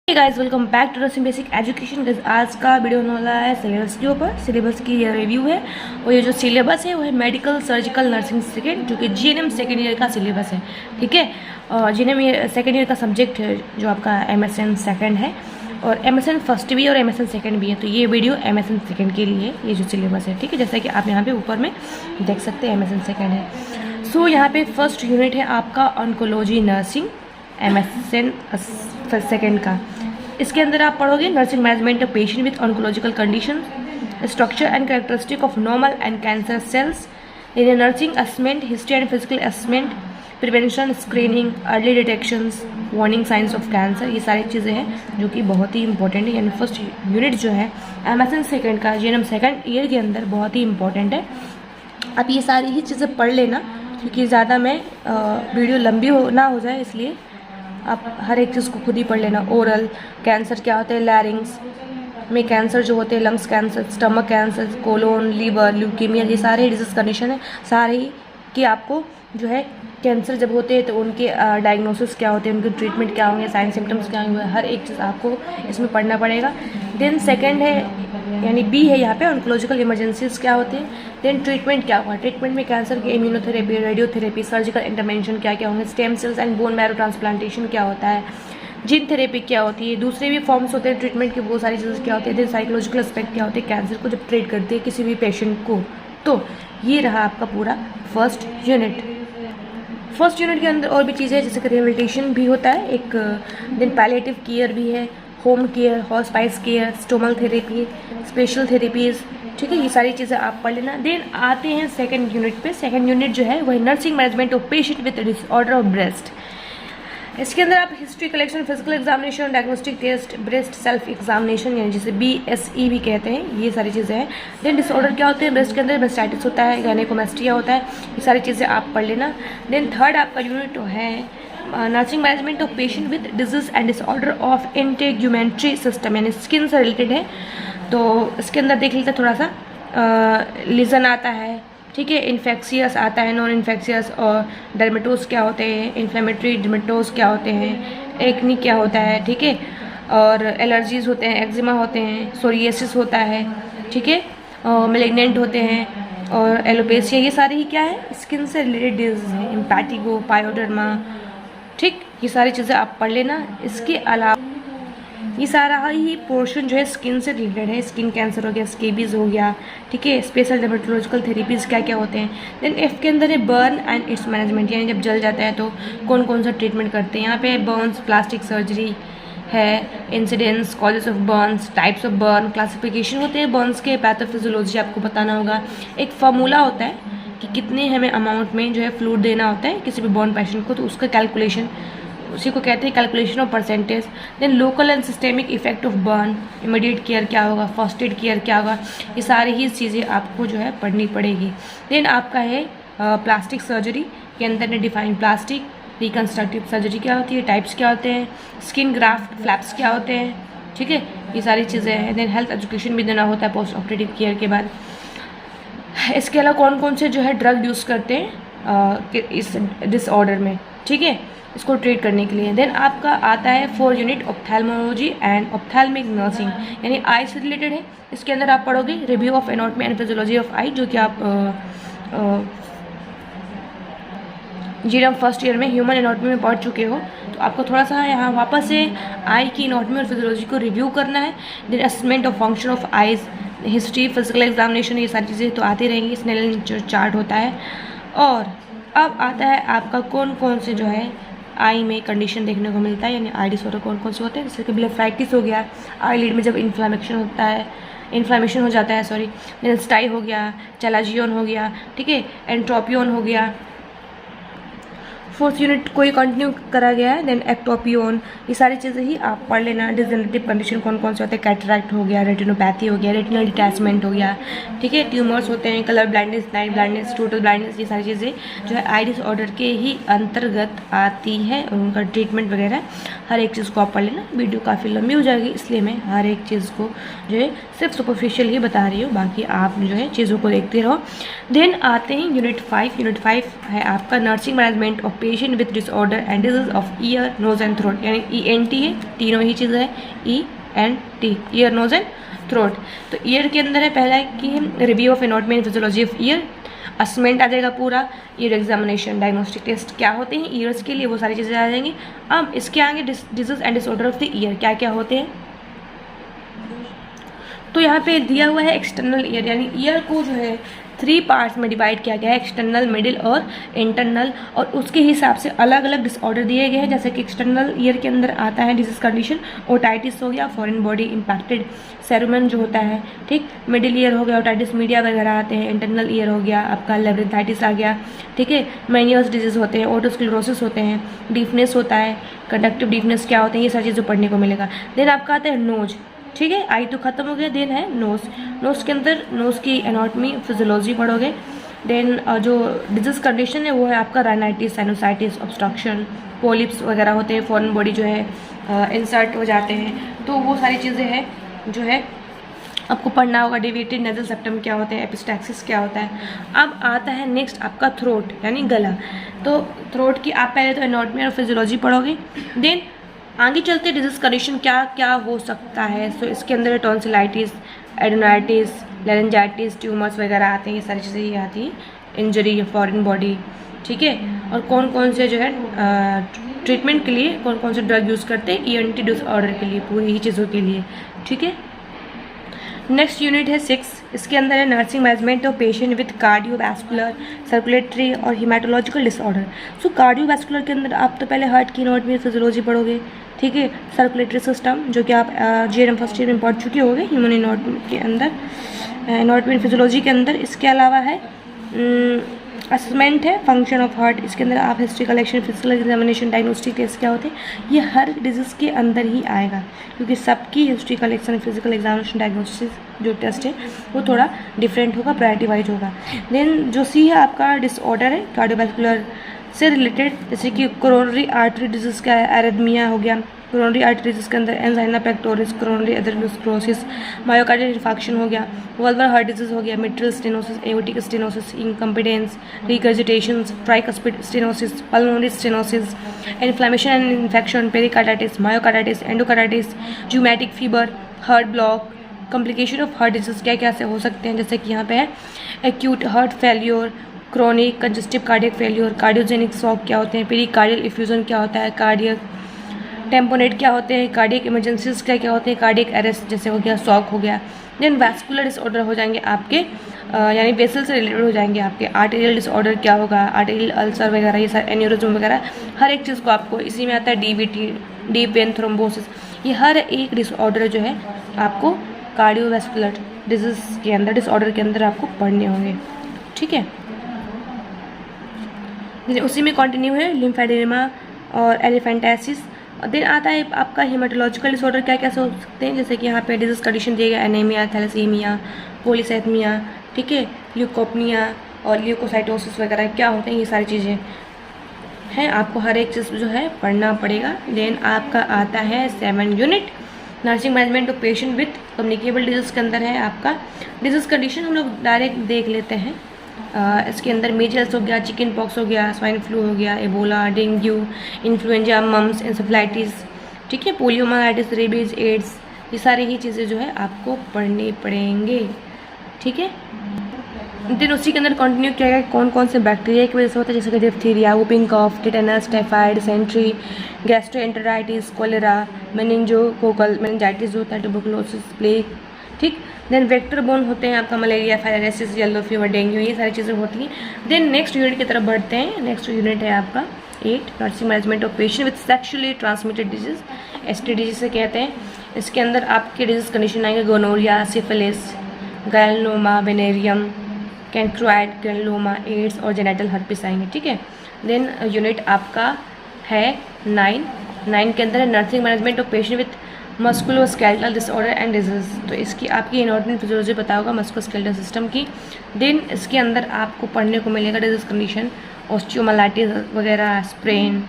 Guys welcome back to nursing basic education. आज का video होने वाला है सिलेबस के ऊपर। सिलेबस की रिव्यू है और ये जो सिलेबस है वो है मेडिकल सर्जिकल नर्सिंग सेकेंड, जो कि जीएनएम सेकेंड ईयर का सिलेबस है। ठीक है, और जीएनएम सेकेंड ईयर का सब्जेक्ट है जो आपका एमएसएन सेकेंड है, और एमएसएन फर्स्ट भी और एमएसएन सेकेंड भी है। तो ये वीडियो एमएसएन सेकेंड के लिए ये जो सिलेबस है, ठीक है, जैसा कि आप यहाँ पे ऊपर में देख सकते हैं एमएसएन सेकेंड है। सो यहाँ पे फर्स्ट यूनिट है आपका ऑन्कोलॉजी नर्सिंग एमएसएन सेकेंड का। इसके अंदर आप पढ़ोगे nursing management of patient with oncological condition, structure and characteristic of normal and cancer cells, nursing assessment, history and physical assessment, prevention, screening, early detections, warning signs of cancer. ये सारी चीज़ें हैं जो कि बहुत ही इंपॉर्टेंट है। यानी फर्स्ट यूनिट जो है एमएसएन सेकेंड का जीएनएम सेकेंड ईयर के अंदर बहुत ही इंपॉर्टेंट है। आप ये सारी ही चीज़ें पढ़ लेना, क्योंकि ज़्यादा में वीडियो लंबी ना हो जाए, इसलिए आप हर एक चीज़ को खुद ही पढ़ लेना। ओरल कैंसर क्या होते हैं, लैरिंग्स में कैंसर जो होते हैं, lungs cancer, stomach cancer, colon, liver, leukaemia, ये सारे डिजीज कंडीशन है सारे ही कि आपको जो है कैंसर जब होते हैं तो उनके डायग्नोसिस क्या होते हैं, उनके ट्रीटमेंट क्या होंगे, साइन सिम्टम्स क्या होंगे, हर एक चीज़ आपको इसमें पढ़ना पड़ेगा। देन सेकेंड है यानी बी है यहाँ पे ऑन्कोलॉजिकल इमरजेंसीज क्या होते हैं। देन ट्रीटमेंट क्या होगा, ट्रीटमेंट में कैंसर की इम्यूनोथेरेपी, रेडियोथेरेपी, सर्जिकल इंटरवेंशन क्या क्या होंगे, stem cells and bone marrow transplantation क्या होता है, जीन थेरेपी क्या होती है, दूसरे भी फॉर्म्स होते हैं ट्रीटमेंट के, बहुत सारी चीज़ें क्या होती है। देन साइकोलॉजिकल एस्पेक्ट क्या होते हैं कैंसर को जब ट्रीट करते हैं किसी भी पेशेंट को। तो ये रहा आपका पूरा फर्स्ट यूनिट। फर्स्ट यूनिट के अंदर और भी चीज़ें जैसे कि रिहेबिलिटेशन भी होता है एक, देन पैलिएटिव केयर भी है, home care, hospice care, stomal therapy, special therapies, ठीक है, ये सारी चीज़ें आप पढ़ लेना। देन आते हैं सेकंड यूनिट पे। सेकंड यूनिट जो है वही nursing management of patient with disorder of breast. इसके अंदर आप history collection, physical examination, diagnostic test, breast self examination यानी जिसे BSE भी कहते हैं, ये सारी चीज़ें हैं। देन डिसऑर्डर क्या होते हैं, ब्रेस्ट के अंदर ब्रेस्टाइटिस होता है, गायनेकोमेस्टिया होता है, ये सारी चीज़ें आप पढ़ लेना। देन थर्ड आपका यूनिट है nursing management of patient with disease and disorder of integumentary system, यानी स्किन से रिलेटेड है। तो इसके अंदर देख लेते हैं थोड़ा सा लीजन आता है, ठीक है, इन्फेक्शियस आता है, नॉन इन्फेक्शियस, और डर्मेटोज क्या होते हैं, इन्फ्लेमेटरी डर्मेटोज क्या होते हैं, एक्नी क्या होता है, ठीक है, और एलर्जीज होते हैं, एक्जिमा होते हैं, सोरियासिस होता है, ठीक है, मेलिग्नेंट होते हैं, और एलोपेशिया, ये सारे ही क्या है स्किन से रिलेटेड डिजीज हैं, इम्पैटिगो, पायोडर्मा, ठीक, ये सारी चीज़ें आप पढ़ लेना। इसके अलावा ये सारा ही पोर्शन जो है स्किन से रिलेटेड है, स्किन कैंसर हो गया, स्केबीज हो गया, ठीक है, स्पेशल डर्मेटोलॉजिकल थेरेपीज़ क्या क्या होते हैं। देन F के अंदर है बर्न एंड इट्स मैनेजमेंट, यानी जब जल जाता है तो कौन कौन सा ट्रीटमेंट करते हैं। यहाँ पे बर्न्स, प्लास्टिक सर्जरी है, incidents, causes of Burns, types of burn, classification होते हैं बर्न्स के, पैथोफिजियोलॉजी आपको बताना होगा, एक फार्मूला होता है कि कितने हमें अमाउंट में जो है फ्लूइड देना होता है किसी भी बर्न पेशेंट को, तो उसका कैलकुलेशन, उसी को कहते हैं calculation of percentage. Then local and systemic effect of burn, immediate care क्या होगा, फर्स्ट एड केयर क्या होगा, ये सारी ही चीज़ें आपको जो है पढ़नी पड़ेगी। देन आपका है प्लास्टिक सर्जरी के अंदर ने डिफाइन प्लास्टिक, रिकन्स्ट्रक्टिव सर्जरी क्या होती है, टाइप्स क्या होते हैं, स्किन ग्राफ्ट, फ्लैप्स क्या होते हैं, ठीक है, ये सारी चीज़ें हैं। देन हेल्थ एजुकेशन भी देना होता है पोस्ट ऑपरेटिव केयर के बाद। इसके अलावा कौन कौन से जो है ड्रग यूज़ करते हैं इस डिसऑर्डर में, ठीक है, इसको ट्रीट करने के लिए। देन आपका आता है 4 unit ophthalmology and ophthalmic nursing, यानी आई से रिलेटेड है। इसके अंदर आप पढ़ोगे review of anatomy and physiology of eye, जो कि आप जीएनएम फर्स्ट ईयर में ह्यूमन एनाटॉमी में पढ़ चुके हो, तो आपको थोड़ा सा यहाँ वापस से आई की एनाटॉमी और फिजियोलॉजी को रिव्यू करना है। Then assessment of function of eyes, history, physical examination, ये सारी चीज़ें तो आती रहेंगी, स्नेलन चार्ट होता है। और अब आता है आपका कौन कौन से जो है आई में कंडीशन देखने को मिलता है, यानी आई डिसऑर्डर कौन कौन से होते हैं, जैसे कि ब्लेफाइटिस हो गया, आई लिड में जब इन्फ्लामेशन हो जाता है, सॉरी, देन स्टाई हो गया, चैलाजियन हो गया, ठीक है, एंट्रोपियन हो गया। फोर्थ यूनिट को ही कंटिन्यू करा गया है। देन एक्टोपियन, ये सारी चीज़ें ही आप पढ़ लेना। डिजेनरेटिव कंडीशन कौन कौन से होते हैं, कैटरैक्ट हो गया, रेटिनोपैथी हो गया, रेटिनल डिटैचमेंट हो गया, ठीक है, ट्यूमर्स होते हैं, colour blindness, night blindness, total blindness, ये सारी चीज़ें जो है आई डिसऑर्डर के ही अंतर्गत आती है, उनका ट्रीटमेंट वगैरह हर एक चीज़ को आप पढ़ लेना। वीडियो काफ़ी लंबी हो जाएगी, इसलिए मैं हर एक चीज़ को जो है सिर्फ सुपरफिशियल ही बता रही हूँ, बाकी आप जो है चीज़ों को देखते रहो। देन आते हैं यूनिट 5। यूनिट 5 है आपका nursing management of patient with disorder and disease of ear, nose and throat, यानी ENT है, तीनों ही चीज़ें है, ENT, ear, nose and throat. तो ईयर के अंदर है पहला है कि review of anatomy and physiology of ear, assessment आ जाएगा पूरा, ईयर एग्जामिनेशन, डायग्नोस्टिक टेस्ट क्या होते हैं ईयर्स के लिए, वो सारी चीज़ें आ जाएंगी। अब इसके आगे disease and disorder of the year क्या क्या होते हैं, तो यहाँ पे दिया हुआ है एक्सटर्नल ईयर, यानी ईयर को जो है 3 पार्ट्स में डिवाइड किया गया है, एक्सटर्नल, मिडिल और इंटरनल, और उसके हिसाब से अलग अलग डिसऑर्डर दिए गए हैं। जैसे कि एक्सटर्नल ईयर के अंदर आता है डिजीज कंडीशन, ओटाइटिस हो गया, फॉरेन बॉडी इम्पैक्टेड सेरुमन जो होता है, ठीक। मिडिल ईयर हो गया, ओटाइटिस मीडिया वगैरह आते हैं। इंटरनल ईयर हो गया आपका लेब्रिथाइटिस आ गया, ठीक है। मेनियस डिजीज होते हैं, ओटोस्क्लेरोसिस होते हैं, डीफनेस होता है, कंडक्टिव डीफनेस क्या होते हैं, ये सारी चीज़ें पढ़ने को मिलेगा। देन आपका आता है नोज, ठीक है, आई तो खत्म हो गया। देन है नोज, नोज के अंदर नोज की एनाटॉमी फिजियोलॉजी पढ़ोगे। देन जो डिजीज कंडीशन है वो है आपका राइनाइटिस, साइनोसाइटिस, ऑब्स्ट्रक्शन, पोलिप्स वगैरह होते हैं, फॉरेन बॉडी जो है इंसर्ट हो जाते हैं, तो वो सारी चीज़ें हैं जो है आपको पढ़ना होगा। डेविएटेड नेजल सेप्टम क्या होते हैं, एपिस्टैक्सिस क्या होता है। अब आता है नेक्स्ट आपका थ्रोट यानी गला, तो थ्रोट की आप पहले तो एनाटॉमी और फिजियोलॉजी पढ़ोगे। देन आगे चलते डिजीज कंडीशन क्या क्या हो सकता है, सो इसके अंदर टॉन्सिलाइटिस, एडोनाइटिस, लेरेंजाइटिस, ट्यूमर्स वगैरह आते हैं, ये सारी चीज़ें ही आती हैं, इंजरी, फॉरेन बॉडी, ठीक है। और कौन कौन से जो है ट्रीटमेंट के लिए कौन कौन से ड्रग यूज़ करते हैं ENT डिसऑर्डर के लिए, पूरी ही चीज़ों के लिए, ठीक है। नेक्स्ट यूनिट है 6, इसके अंदर है nursing management of patient with cardiovascular, circulatory और हिमेटोलॉजिकल डिसऑर्डर। सो कार्डियोवैस्कुलर के अंदर आप तो पहले हार्ट की एनाटॉमी फिजियोलॉजी पढ़ोगे, ठीक है। सर्कुलेटरी सिस्टम जो कि आप GNM फर्स्ट ईयर में पढ़ चुके होंगे, ह्यूमन एनाटॉमी के अंदर, एनाटॉमी फिजियोलॉजी के अंदर। इसके अलावा है असेसमेंट है फंक्शन ऑफ हार्ट, इसके अंदर आप history collection, physical examination, diagnostic test क्या होते हैं, ये हर डिजीज़ के अंदर ही आएगा, क्योंकि सबकी history collection, physical examination, diagnostic जो टेस्ट है वो थोड़ा डिफरेंट होगा, प्रायोरिटी वाइज होगा। देन जो C है आपका डिसऑर्डर है कार्डियोवैस्कुलर से रिलेटेड, जैसे कि कोरोनरी आर्टरी डिजीज़ का है, एरिथमिया हो गया, कोरोनरी आर्टरी डिजीज़ के अंदर angina pectoris, coronary atherosclerosis, myocardial infection हो गया, वल्वर हार्ट डिजीज़ हो गया, mitral stenosis, aortic stenosis, incompetence, regurgitations, tricuspid stenosis, pulmonary stenosis, inflammation and infection, pericarditis, myocarditis, endocarditis, rheumatic fever, heart block, complication of heart disease क्या क्या से हो सकते हैं, जैसे कि यहाँ पे है acute heart failure, chronic congestive cardiac failure, cardiogenic shock क्या होते हैं, पेरिकार्डियल इफ्यूजन क्या होता है, कार्डियक टेम्पोनेट क्या होते हैं, कार्डियक इमरजेंसीज क्या क्या होते हैं, कार्डियक अरेस्ट जैसे हो गया, शॉक हो गया। देन वैस्कुलर डिसऑर्डर हो जाएंगे आपके, यानी वेसल से रिलेटेड हो जाएंगे आपके। आर्टेरियल डिसऑर्डर क्या होगा, आर्टेरियल अल्सर वगैरह, ये सारे एन्यूरिज्म वगैरह, हर एक चीज़ को आपको इसी में आता है। DVT, डीप वेन थ्रोम्बोसिस, ये हर एक डिसऑर्डर जो है आपको कार्डियोवैस्कुलर डिजीज़ के अंदर, डिसऑर्डर के अंदर आपको पढ़ने होंगे, ठीक है। उसी में कंटिन्यू है लिम्फेडेमा और एलिफेंटाइसिस। देन आता है आपका हेमाटोलॉजिकल डिसऑर्डर क्या क्या हो सकते हैं, जैसे कि यहाँ पे डिजीज कंडीशन दिए गए, एनीमिया, थैलेसीमिया, पॉलीसाइथमिया, ठीक है, ल्यूकोपनिया और ल्यूकोसाइटोसिस वगैरह क्या होते हैं, ये सारी चीज़ें हैं, आपको हर एक चीज़ जो है पढ़ना पड़ेगा। देन आपका आता है 7 unit nursing management of patient with communicable disease के अंदर है आपका डिजीज़ कंडीशन, हम लोग डायरेक्ट देख लेते हैं। इसके अंदर मेजल्स हो गया, चिकन पॉक्स हो गया, स्वाइन फ्लू हो गया, Ebola, dengue, influenza, mumps, encephalitis, ठीक है, पोलियोमाइलाइटिस, रेबीज, एड्स, ये सारी ही चीज़ें जो है आपको पढ़नी पड़ेंगे, ठीक है। देन उसी के अंदर कंटिन्यू किया गया कौन कौन से बैक्टीरिया की वजह से होता है, जैसे कि diphtheria, whooping cough, tetanus, typhoid, dysentery, gastroenteritis, cholera, meningococcal meningitis जो होता है, ट्यूबरकुलोसिस, प्लेग, ठीक। देन वेक्टर बोर्न होते हैं आपका malaria, filariasis, yellow fever, dengue, ये सारी चीज़ें होती हैं। देन नेक्स्ट यूनिट की तरफ बढ़ते हैं। नेक्स्ट यूनिट है आपका 8 nursing management of patient with sexually transmitted disease, STD जिसे कहते हैं। इसके अंदर आपके डिजीज कंडीशन आएंगे गोनोरिया, सिफिलिस, गैलनोमा, वेनेरियम, कैंक्रोइड, ग्रेनुलोमा, एड्स और जेनेटल हर्पिस आएंगे, ठीक है। देन यूनिट आपका है 9 के अंदर है nursing management of patient with musculoskeletal disorder and disease, तो इसकी आपकी एनाटॉमी फिजियोलॉजी पता होगा मस्कुलोस्केलेटल सिस्टम की। देन इसके अंदर आपको पढ़ने को मिलेगा डिजीज कंडीशन, ऑस्टियोमाइलाइटिस वगैरह, स्प्रेन,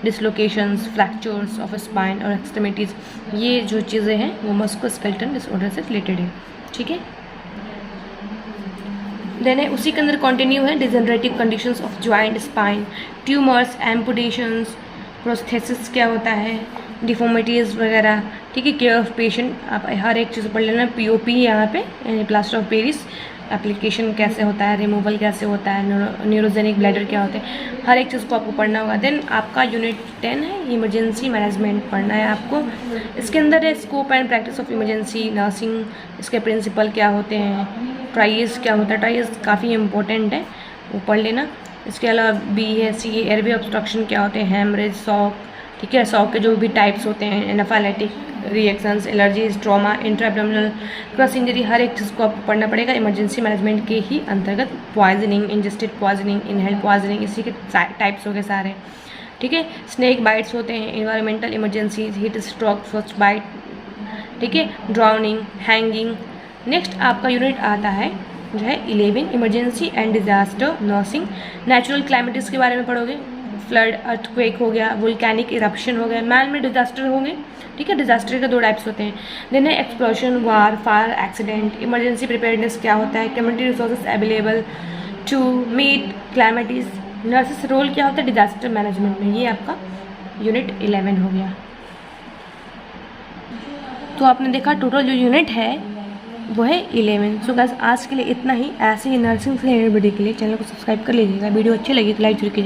डिसलोकेशंस, फ्रैक्चर्स ऑफ स्पाइन और एक्सट्रीमिटीज़, ये जो चीज़ें हैं वो मस्कुलोस्केलेटल डिसऑर्डर से रिलेटेड है, ठीक है। देन है उसी के अंदर कंटिन्यू है degenerative conditions of joint, spine, tumours, amputations, prosthesis क्या होता है, डिफॉर्मिटीज़ वगैरह, ठीक है। केयर ऑफ पेशेंट, आप हर एक चीज़ पढ़ लेना। POP यहाँ पे प्लास्टर ऑफ पेरिस एप्लीकेशन कैसे होता है, रिमूवल कैसे होता है, न्यूरोजेनिक ब्लैडर क्या होते हैं, हर एक चीज़ को आपको पढ़ना होगा। देन आपका यूनिट 10 है इमरजेंसी मैनेजमेंट पढ़ना है आपको। इसके अंदर है scope and practice of emergency nursing, इसके प्रिंसिपल क्या होते हैं, ट्राइज क्या होता है, ट्राइज काफ़ी इंपॉर्टेंट है, वो पढ़ लेना। इसके अलावा BSc एयरवे ऑब्स्ट्रक्शन क्या होते हैं, हैमरेज, शॉक, ठीक है। शॉक के जो भी टाइप्स होते हैं, anaphylactic reactions, allergies, trauma, intraabdominal crush injury, हर एक चीज़ को आपको पढ़ना पड़ेगा इमरजेंसी मैनेजमेंट के ही अंतर्गत। Poisoning, ingested poisoning, inhaled poisoning, इसी के टाइप्स हो गए सारे, ठीक है। स्नेक बाइट्स होते हैं, environmental emergencies, heat stroke, frost bite, ठीक है, ड्राउनिंग, हैंगिंग। नेक्स्ट आपका यूनिट आता है जो है 11 emergency and disaster nursing. Natural calamities के बारे में पढ़ोगे, फ्लड, अर्थक्वेक हो गया, वोल्केनिक इरप्शन हो गया, मैन मेड डिजास्टर होंगे, ठीक है। डिजास्टर के 2 टाइप्स होते हैं। देन है explosion, war, fire, accident, emergency preparedness क्या होता है, community resources available to meet calamities, nurse's role क्या होता है डिजास्टर मैनेजमेंट में। ये आपका यूनिट 11 हो गया। तो आपने देखा टोटल जो यूनिट है वो है 11। सो गाइस आज के लिए इतना ही। ऐसे ही नर्सिंग से रिलेटेड वीडियो के लिए चैनल को सब्सक्राइब कर लीजिएगा। वीडियो अच्छी लगी तो लाइक जरूर कीजिएगा।